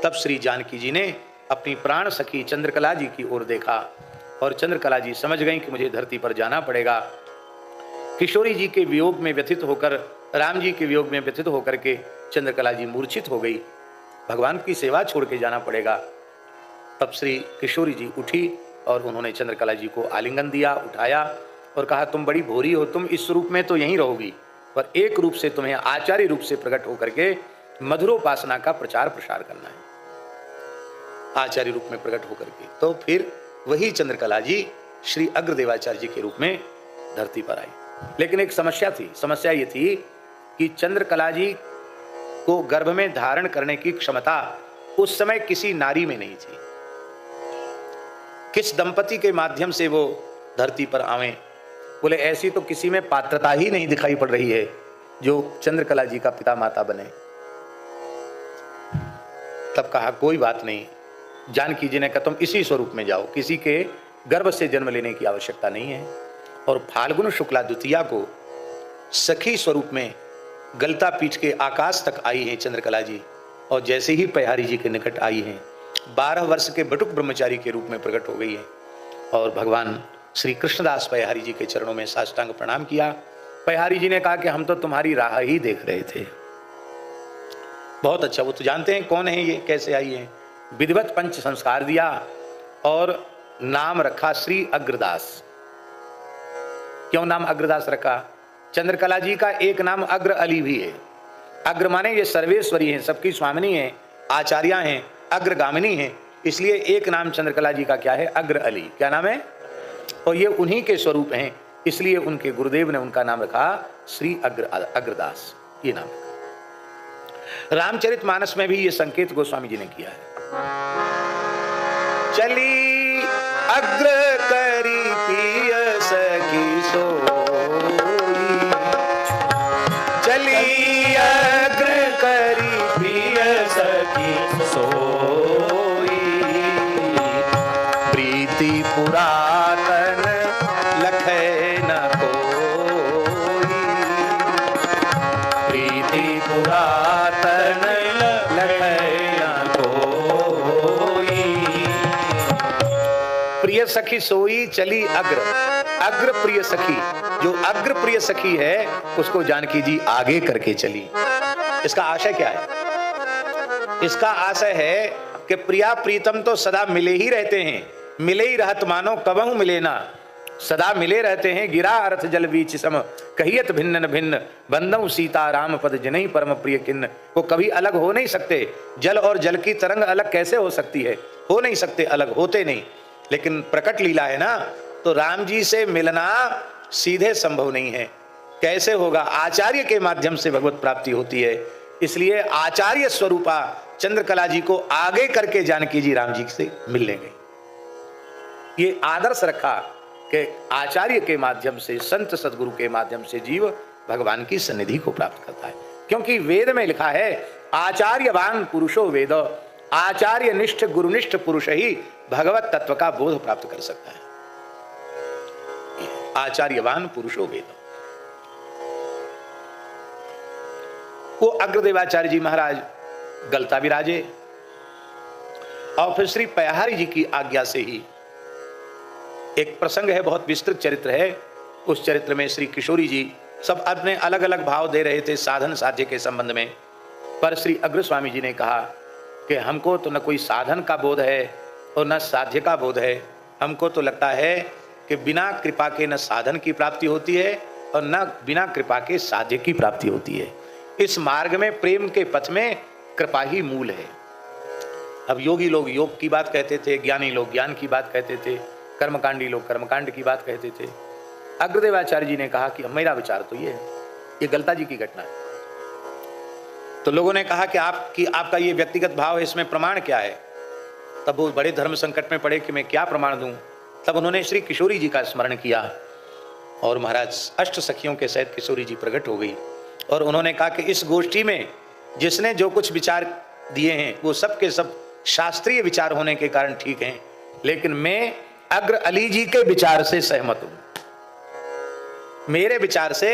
तब श्री जानकी जी ने अपनी प्राण सखी चंद्रकला जी की ओर देखा और चंद्रकला जी समझ गई कि मुझे धरती पर जाना पड़ेगा। किशोरी जी के वियोग में व्यथित होकर, राम जी के वियोग में व्यथित होकर के चंद्रकला जी मूर्छित हो गई। भगवान की सेवा छोड़ के जाना पड़ेगा। तब श्री किशोरी जी उठी और उन्होंने चंद्रकला जी को आलिंगन दिया, उठाया और कहा, तुम बड़ी भोरी हो, तुम इस रूप में तो यहीं रहोगी, पर एक रूप से तुम्हें आचार्य रूप से प्रकट होकर के मधुरोपासना का प्रचार प्रसार करना है, आचार्य रूप में प्रकट होकर के। तो फिर वही चंद्रकला जी श्री अग्रदेवाचार्य जी के रूप में धरती पर आई। लेकिन एक समस्या थी। समस्या ये थी कि चंद्रकला जी को गर्भ में धारण करने की क्षमता उस समय किसी नारी में नहीं थी। किस दंपति के माध्यम से वो धरती पर आवे? बोले ऐसी तो किसी में पात्रता ही नहीं दिखाई पड़ रही है जो चंद्रकला जी का पिता माता बने। तब कहा कोई बात नहीं। जानकी जी ने कहा तुम इसी स्वरूप में जाओ, किसी के गर्भ से जन्म लेने की आवश्यकता नहीं है। और फाल्गुन शुक्ला द्वितीया को सखी स्वरूप में गलता पीठ के आकाश तक आई हैं चंद्रकला जी। और जैसे ही पहारी जी के निकट आई हैं, 12 वर्ष के बटुक ब्रह्मचारी के रूप में प्रकट हो गई है। और भगवान श्री कृष्णदास पहारी जी के चरणों में साष्टांग प्रणाम किया। पहारी जी ने कहा कि हम तो तुम्हारी राह ही देख रहे थे। बहुत अच्छा, वो तो जानते हैं कौन है ये, कैसे आई है। विधिवत पंच संस्कार दिया और नाम रखा श्री अग्रदास। क्यों नाम अग्रदास रखा? चंद्रकला जी का एक नाम अग्र अली भी है। अग्र माने ये सर्वेश्वरी हैं, सबकी स्वामिनी हैं, आचार्या हैं, अग्रगामिनी हैं, इसलिए एक नाम चंद्रकला जी का क्या है? अग्र अली। क्या नाम है? और ये उन्हीं के स्वरूप हैं, इसलिए उनके गुरुदेव ने उनका नाम रखा श्री अग्रदास, ये नाम रखा। रामचरितमानस में भी ये संकेत गोस्वामी जी ने किया है। चली अग्र करी पिय सखी सोई, चली अग्र करी पिय सखी सोई, प्रीति पुरातन लखै न कोई, प्रीति पुरातन लखै न कोई, प्रिय सखी सोई चली अग्र। अग्र प्रिय सखी, जो अग्र प्रिय सखी है उसको जानकी जी आगे करके चली। इसका आशय क्या है? इसका आशय है कि प्रिया प्रीतम तो सदा मिले ही रहते हैं, मिले ही रहत मानो कबहू मिले ना, सदा मिले रहते हैं। गिरा अर्थ जल बीच सम कहियत भिन्न भिन्न, बंदऊ सीता राम पद जनई परम प्रिय किन्न। वो कभी अलग हो नहीं सकते। जल और जल की तरंग अलग कैसे हो सकती है? हो नहीं सकते, अलग होते नहीं। लेकिन प्रकट लीला है ना, तो राम जी से मिलना सीधे संभव नहीं है। कैसे होगा? आचार्य के माध्यम से भगवत प्राप्ति होती है। इसलिए आचार्य स्वरूपा चंद्रकला जी को आगे करके जानकी जी राम जी से मिल लेंगे। ये आदर्श रखा कि आचार्य के माध्यम से, संत सदगुरु के माध्यम से जीव भगवान की सन्निधि को प्राप्त करता है। क्योंकि वेद में लिखा है आचार्यवान पुरुषो वेद, आचार्य निष्ठ गुरुनिष्ठ पुरुष ही भगवत तत्व का बोध प्राप्त कर सकता है। आचार्यवान पुरुषो वेद। वो अग्रदेवाचार्य जी महाराज गलता विराजे और फिर श्री पहारी जी की आज्ञा से ही एक प्रसंग है, बहुत विस्तृत चरित्र है। उस चरित्र में श्री किशोरी जी सब अपने अलग अलग भाव दे रहे थे साधन साध्य के संबंध में। पर श्री अग्र स्वामी जी ने कहा कि हमको तो न कोई साधन का बोध है और न साध्य का बोध है। हमको तो लगता है कि बिना कृपा के न साधन की प्राप्ति होती है और न बिना कृपा के साध्य की प्राप्ति होती है। इस मार्ग में, प्रेम के पथ में कृपा ही मूल है। अब योगी लोग योग की बात कहते थे, ज्ञानी लोग ज्ञान की बात कहते थे, कर्मकांडी लोग कर्मकांड की बात कहते थे। अग्रदेवाचार्य जी ने कहा कि मेरा विचार तो ये गलता जी की घटना है। तो लोगों ने कहा कि आपका ये व्यक्तिगत भाव है, इसमें प्रमाण क्या है? तब वो बड़े धर्म संकट में पड़े कि मैं क्या प्रमाण दूं। तब उन्होंने श्री किशोरी जी का स्मरण किया और महाराज अष्ट सखियों के सहित किशोरी जी प्रकट हो गई और उन्होंने कहा कि इस गोष्ठी में जिसने जो कुछ विचार दिए हैं वो सब के सब शास्त्रीय विचार होने के कारण ठीक हैं, लेकिन मैं अग्र अली जी के विचार से सहमत हूं। मेरे विचार से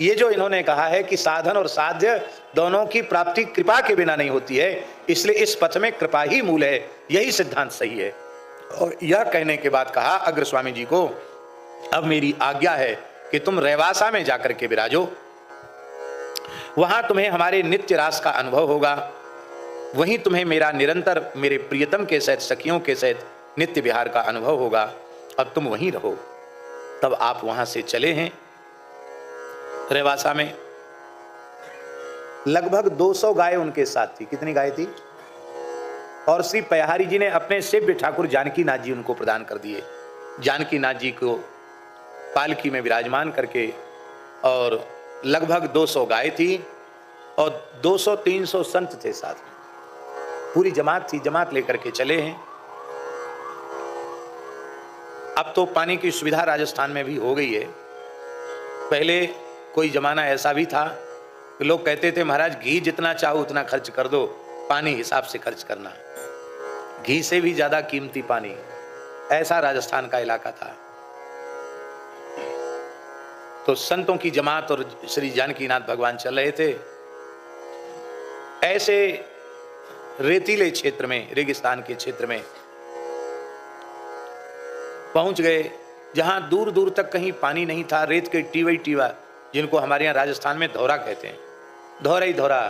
ये जो इन्होंने कहा है कि साधन और साध्य दोनों की प्राप्ति कृपा के बिना नहीं होती है, इसलिए इस पथ में कृपा ही मूल है, यही सिद्धांत सही है। और यह कहने के बाद कहा अग्र स्वामी जी को, अब मेरी आज्ञा है कि तुम रेवासा में जाकर के विराजो, वहां तुम्हें हमारे नित्य रास का अनुभव होगा, वहीं तुम्हें मेरा निरंतर मेरे प्रियतम के सहित सखियों के सहित नित्य विहार का अनुभव होगा। अब तुम वहीं रहो। तब आप वहां से चले हैं रेवासा में। लगभग 200 गाय उनके साथ थी। कितनी गाय थी? और श्री पयहारी जी ने अपने सेव्य ठाकुर जानकी नाथ जी उनको प्रदान कर दिए। जानकी नाथ जी को पालकी में विराजमान करके, और लगभग 200 गाय थी और 200-300 संत थे साथ में, पूरी जमात थी, जमात लेकर के चले हैं। अब तो पानी की सुविधा राजस्थान में भी हो गई है। पहले कोई जमाना ऐसा भी था कि लोग कहते थे महाराज घी जितना चाहो उतना खर्च कर दो, पानी हिसाब से खर्च करना है, घी से भी ज्यादा कीमती पानी। ऐसा राजस्थान का इलाका था। तो संतों की जमात और श्री जानकीनाथ भगवान चल रहे थे। ऐसे रेतीले क्षेत्र में, रेगिस्तान के क्षेत्र में पहुंच गए, जहां दूर दूर तक कहीं पानी नहीं था। रेत के टीवा ही टीवा, जिनको हमारे यहाँ राजस्थान में धौरा कहते हैं, धौरा ही धौरा।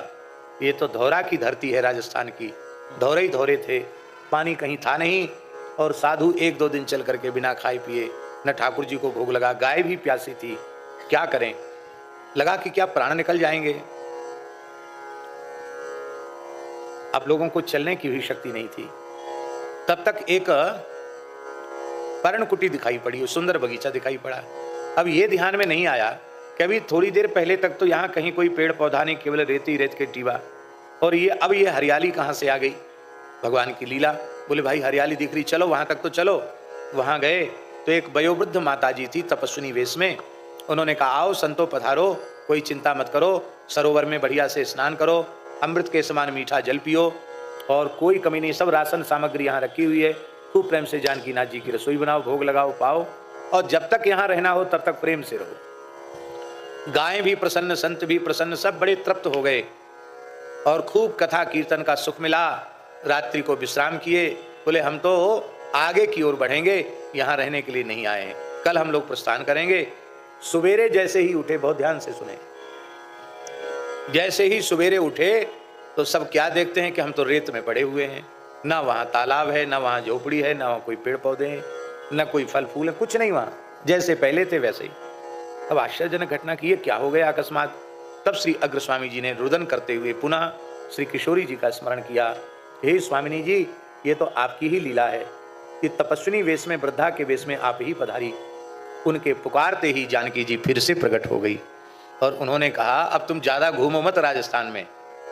ये तो धौरा की धरती है राजस्थान की, धौरे ही धौरे थे, पानी कहीं था नहीं। और साधु 1-2 दिन चल करके बिना खाए पिए, न ठाकुर जी को भोग लगा, गाय भी प्यासी थी, क्या करें, लगा कि क्या प्राण निकल जाएंगे। अब लोगों को चलने की भी शक्ति नहीं थी। तब तक एक पर्णकुटी दिखाई पड़ी, सुंदर बगीचा दिखाई पड़ा। अब ये ध्यान में नहीं आया कि अभी थोड़ी देर पहले तक तो यहाँ कहीं कोई पेड़ पौधा नहीं, केवल रेती रेत के टीवा, और ये अब ये हरियाली कहाँ से आ गई। भगवान की लीला। बोले भाई हरियाली दिख रही, चलो वहां तक तो चलो। वहां गए तो एक वयोवृद्ध माता जी थी तपस्विनी वेश में। उन्होंने कहा आओ संतो पधारो, कोई चिंता मत करो, सरोवर में बढ़िया से स्नान करो, अमृत के समान मीठा जल पियो, और कोई कमी नहीं, सब राशन सामग्री यहाँ रखी हुई है, खूब प्रेम से जानकीनाथ जी की रसोई बनाओ, भोग लगाओ, पाओ, और जब तक यहाँ रहना हो तब तक प्रेम से रहो। गायें भी प्रसन्न, संत भी प्रसन्न, सब बड़े तृप्त हो गए और खूब कथा कीर्तन का सुख मिला। रात्रि को विश्राम किए। बोले हम तो आगे की ओर बढ़ेंगे, यहाँ रहने के लिए नहीं आए हैं, कल हम लोग प्रस्थान करेंगे। सवेरे जैसे ही उठे, बहुत ध्यान से सुने, जैसे ही सवेरे उठे तो सब क्या देखते हैं कि हम तो रेत में पड़े हुए हैं, ना वहाँ तालाब है, ना वहाँ झोपड़ी है, ना वहाँ कोई पेड़ पौधे हैं, ना कोई फल फूल है, कुछ नहीं वहाँ, जैसे पहले थे वैसे ही। अब आश्चर्यजनक घटना की, ये क्या हो गया अकस्मात। तब श्री अग्र स्वामी जी ने रुदन करते हुए पुनः श्री किशोरी जी का स्मरण किया। हे स्वामिनी जी, ये तो आपकी ही लीला है कि तपस्विनी वेश में, वृद्धा के वेश में आप ही पधारी। उनके पुकारते ही जानकी जी फिर से प्रकट हो गई और उन्होंने कहा अब तुम ज्यादा घूमो मत राजस्थान में,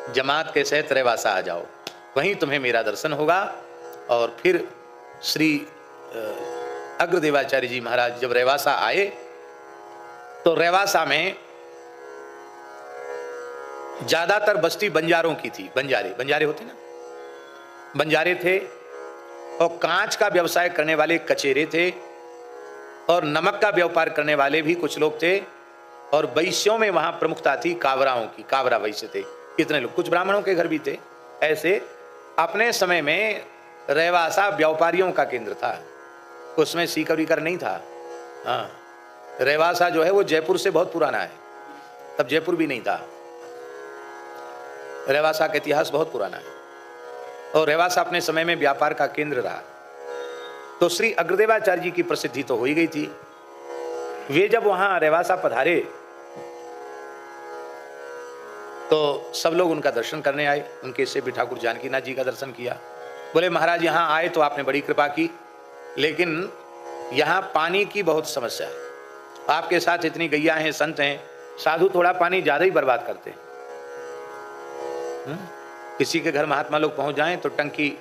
जमात के सहित रेवासा आ जाओ, वहीं तुम्हें मेरा दर्शन होगा। और फिर श्री अग्रदेवाचार्य जी महाराज जब रेवासा आए तो रेवासा में ज्यादातर बस्ती बंजारों की थी। बंजारे होते ना, बंजारे थे, और कांच का व्यवसाय करने वाले कचेरे थे, और नमक का व्यापार करने वाले भी कुछ लोग थे, और वैश्यों में वहां प्रमुखता थी कावराओं की, कावरा वैश्य थे इतने लोग, कुछ ब्राह्मणों के घर भी थे। ऐसे अपने समय में रेवासा व्यापारियों का केंद्र था, उसमें सीकर वीकर नहीं था। हाँ, रेवासा जो है वो जयपुर से बहुत पुराना है, तब जयपुर भी नहीं था। रेवासा का इतिहास बहुत पुराना है और रेवासा अपने समय में व्यापार का केंद्र रहा। तो श्री अग्रदेवाचार्य जी की प्रसिद्धि तो हो ही गई थी। वे जब वहां रेवासा पधारे तो सब लोग उनका दर्शन करने आए, उनके सेव्य ठाकुर जानकीनाथ जी का दर्शन किया। बोले महाराज यहाँ आए तो आपने बड़ी कृपा की, लेकिन यहाँ पानी की बहुत समस्या है, आपके साथ इतनी गैया हैं, संत हैं, साधु थोड़ा पानी ज्यादा ही बर्बाद करते हैं। किसी के घर महात्मा लोग पहुंच जाएं तो टंकी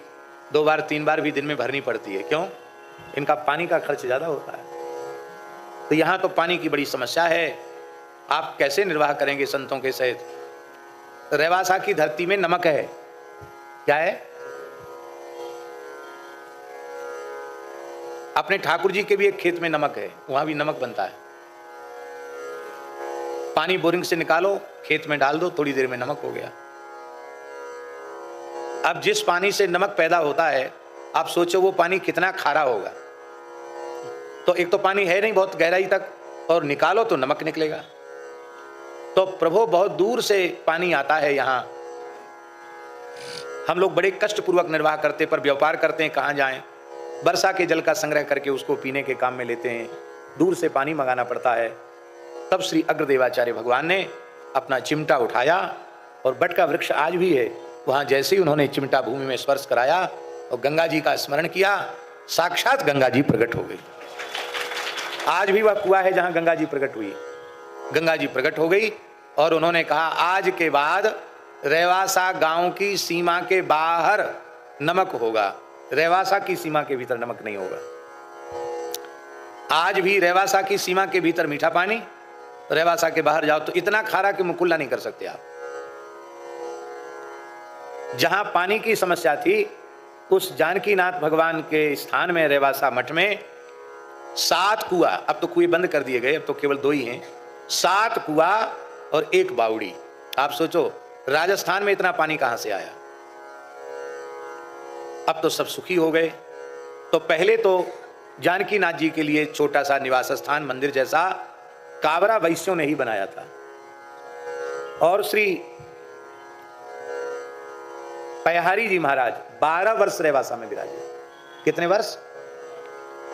2 बार 3 बार भी दिन में भरनी पड़ती है। क्यों? इनका पानी का खर्च ज्यादा होता है। तो यहाँ तो पानी की बड़ी समस्या है, आप कैसे निर्वाह करेंगे संतों के सहित। रेवासा की धरती में नमक है, क्या है, अपने ठाकुर जी के भी एक खेत में नमक है, वहां भी नमक बनता है। पानी बोरिंग से निकालो, खेत में डाल दो, थोड़ी देर में नमक हो गया। अब जिस पानी से नमक पैदा होता है, आप सोचो वो पानी कितना खारा होगा। तो एक तो पानी है नहीं बहुत गहराई तक, और निकालो तो नमक निकलेगा। तो प्रभु बहुत दूर से पानी आता है यहाँ, हम लोग बड़े कष्ट पूर्वक निर्वाह करते पर व्यापार करते हैं, कहाँ जाएं। वर्षा के जल का संग्रह करके उसको पीने के काम में लेते हैं, दूर से पानी मंगाना पड़ता है। तब श्री अग्रदेवाचार्य भगवान ने अपना चिमटा उठाया, और बट का वृक्ष आज भी है वहाँ, जैसे ही उन्होंने चिमटा भूमि में स्पर्श कराया और गंगा जी का स्मरण किया, साक्षात गंगा जी प्रकट हो गई। आज भी वह कुआं है जहाँ गंगा जी प्रकट हुई। गंगा जी प्रकट हो गई और उन्होंने कहा, आज के बाद रेवासा गांव की सीमा के बाहर नमक होगा, रेवासा की सीमा के भीतर नमक नहीं होगा। आज भी रेवासा की सीमा के भीतर मीठा पानी, रेवासा के बाहर जाओ तो इतना खारा कि मुकुल्ला नहीं कर सकते आप। जहां पानी की समस्या थी, उस जानकीनाथ भगवान के स्थान में रेवासा मठ में 7 कुआं, अब तो कुएं बंद कर दिए गए, अब तो केवल 2 ही हैं, 7 कुआं और 1 बावड़ी। आप सोचो राजस्थान में इतना पानी कहां से आया। अब तो सब सुखी हो गए। तो पहले तो जानकीनाथ जी के लिए छोटा सा निवास स्थान, मंदिर जैसा काबरा वैश्यों ने ही बनाया था, और श्री पयहारी जी महाराज 12 वर्ष रेवासा में विराजे। कितने वर्ष?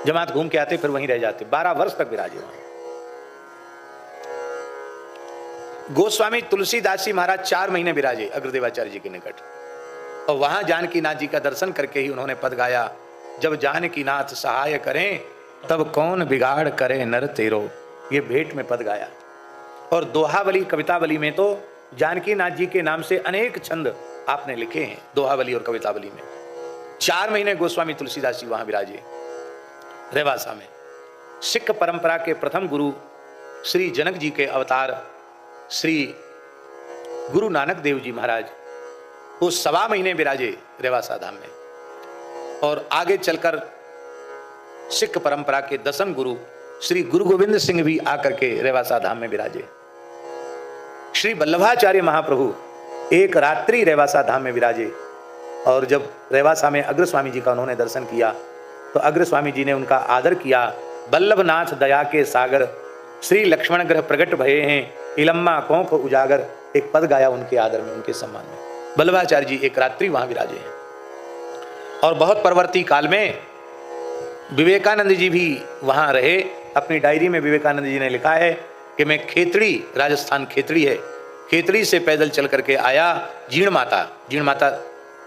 जमात घूम के आते फिर वहीं रह जाते, 12 वर्ष तक विराजे वहां। गोस्वामी तुलसीदास जी महाराज 4 महीने विराजे अग्रदेवाचार्य जी के निकट, और वहां जानकीनाथ जी का दर्शन करके ही उन्होंने पद गाया, जब जानकीनाथ सहाय करें तब कौन बिगाड़ करे नर तेरो। ये भेंट में पद गाया। और दोहावली कवितावली में तो जानकीनाथ जी के नाम से अनेक छंद आपने लिखे हैं, दोहावली और कवितावली में। 4 महीने गोस्वामी तुलसीदास जी वहां विराजे रेवासा में। सिख परंपरा के प्रथम गुरु श्री जनक जी के अवतार श्री गुरु नानक देव जी महाराज वो 1.25 महीने विराजे रेवासा धाम में। और आगे चलकर सिख परंपरा के 10वें गुरु श्री गुरु गोविंद सिंह भी आकर के रेवासा धाम में विराजे। श्री वल्लभाचार्य महाप्रभु एक रात्रि रेवासा धाम में विराजे, और जब रेवासा में अग्र स्वामी जी का उन्होंने दर्शन किया तो अग्र स्वामी जी ने उनका आदर किया। वल्लभनाथ दया के सागर, श्री लक्ष्मण ग्रह प्रगट भये हैं, इलम्मा कोंख उजागर, एक पद गाया उनके आदर में, उनके सम्मान में। वल्लभाचार्य जी एक रात्रि वहां विराजे हैं। और बहुत परवर्ती काल में विवेकानंद जी भी वहां रहे। अपनी डायरी में विवेकानंद जी ने लिखा है कि मैं खेतड़ी, राजस्थान खेतड़ी है, खेतड़ी से पैदल चल करके आया जीण माता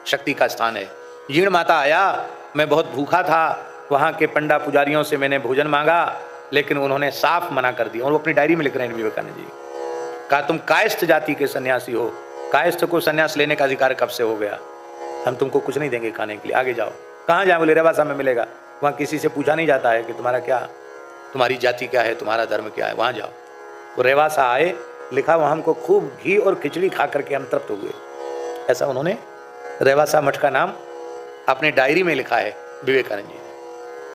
शक्ति का स्थान है, जीण माता आया। मैं बहुत भूखा था, वहाँ के पंडा पुजारियों से मैंने भोजन मांगा, लेकिन उन्होंने साफ मना कर दिया। और वो अपनी डायरी में लिख रहे हैं विवेकानंद जी, कहा तुम कायस्थ जाति के सन्यासी हो, कायस्थ को सन्यास लेने का अधिकार कब से हो गया, हम तुमको कुछ नहीं देंगे खाने के लिए, आगे जाओ। कहाँ जाए? बोले रेवासा में मिलेगा। वहाँ किसी से पूछा नहीं जाता है कि तुम्हारा क्या, तुम्हारी जाति क्या है, तुम्हारा धर्म क्या है, वहाँ जाओ। वो रेवासा आए, लिखा वहाँ हमको खूब घी और खिचड़ी खा करके हम तृप्त हुए। ऐसा उन्होंने रेवासा मठ का नाम अपने डायरी में लिखा है विवेकानंद जी।